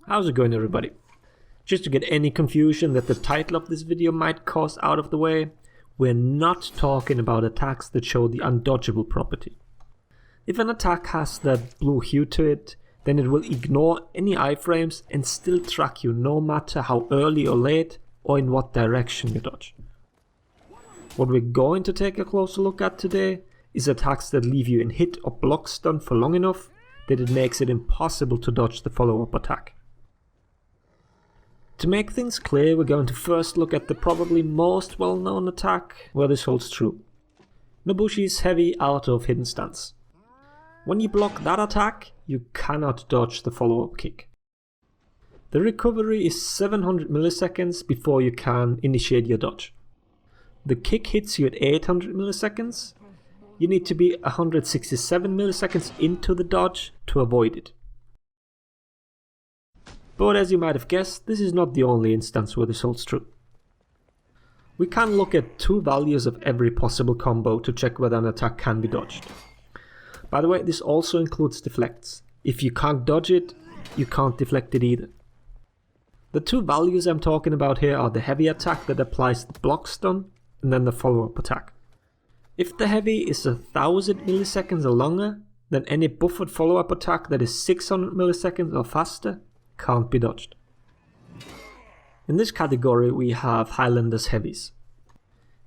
How's it going, everybody? Just to get any confusion that the title of this video might cause out of the way, we're not talking about attacks that show the undodgeable property. If an attack has that blue hue to it, then it will ignore any iframes and still track you no matter how early or late or in what direction you dodge. What we're going to take a closer look at today is attacks that leave you in hit or block stun for long enough that it makes it impossible to dodge the follow-up attack. To make things clear, we're going to first look at the probably most well-known attack where this holds true. Nobushi's heavy out of hidden stance. When you block that attack, you cannot dodge the follow-up kick. The recovery is 700 milliseconds before you can initiate your dodge. The kick hits you at 800 milliseconds. You need to be 167 milliseconds into the dodge to avoid it. But as you might have guessed, this is not the only instance where this holds true. We can look at two values of every possible combo to check whether an attack can be dodged. By the way, this also includes deflects. If you can't dodge it, you can't deflect it either. The two values I'm talking about here are the heavy attack that applies the block stun and then the follow-up attack. If the heavy is 1000 milliseconds or longer, then any buffered follow-up attack that is 600 milliseconds or faster can't be dodged. In this category we have Highlander's heavies.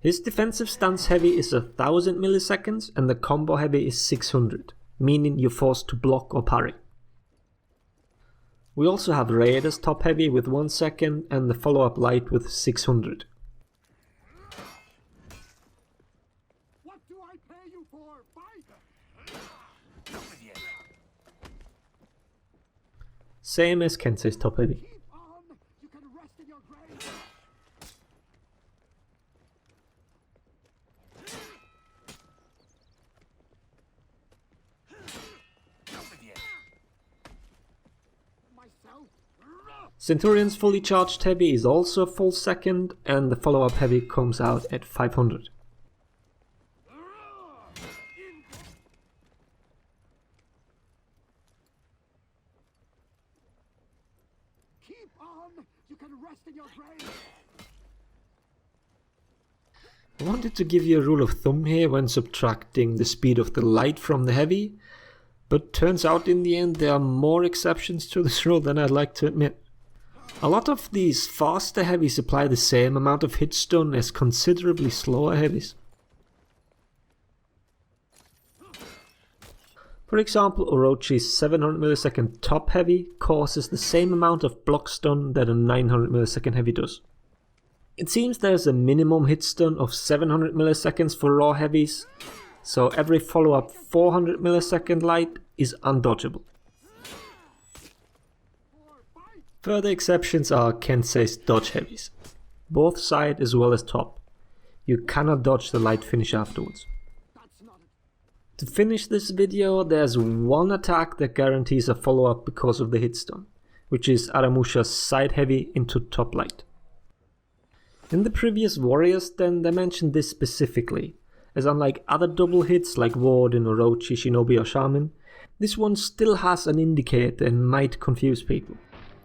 His defensive stance heavy is 1000 milliseconds and the combo heavy is 600, meaning you're forced to block or parry. We also have Raider's top heavy with 1 second and the follow-up light with 600. What do I pay you for? Same as Kensei's top heavy. Keep on. You can rest in your grave. Myself. Centurion's fully charged heavy is also a full second and the follow-up heavy comes out at 500. Keep on. You can rest in your grave. I wanted to give you a rule of thumb here when subtracting the speed of the light from the heavy, but turns out in the end there are more exceptions to this rule than I'd like to admit. A lot of these faster heavies apply the same amount of hit stun as considerably slower heavies. For example, Orochi's 700 millisecond top heavy causes the same amount of block stun that a 900 millisecond heavy does. It seems there's a minimum hit stun of 700 milliseconds for raw heavies, so every follow-up 400 millisecond light is undodgeable. Further exceptions are Kensei's dodge heavies, both side as well as top. You cannot dodge the light finish afterwards. To finish this video, there's one attack that guarantees a follow-up because of the hit stun, which is Aramusha's side heavy into top light. In the previous Warriors then, they mentioned this specifically, as unlike other double hits like Warden, Orochi, Shinobi or Shaman, this one still has an indicator and might confuse people.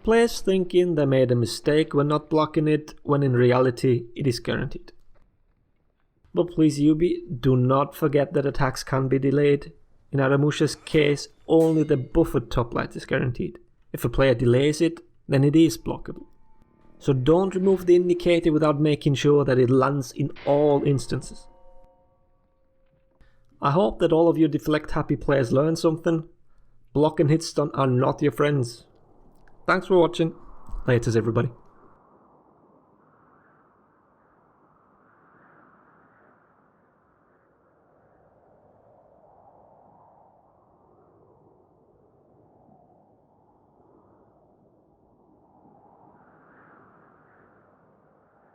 Players thinking they made a mistake when not blocking it, when in reality it is guaranteed. But please Yubi, do not forget that attacks can be delayed. In Aramusha's case, only the buffered top light is guaranteed. If a player delays it, then it is blockable. So don't remove the indicator without making sure that it lands in all instances. I hope that all of you deflect happy players learned something. Block and hit stun are not your friends. Thanks for watching. Laters everybody.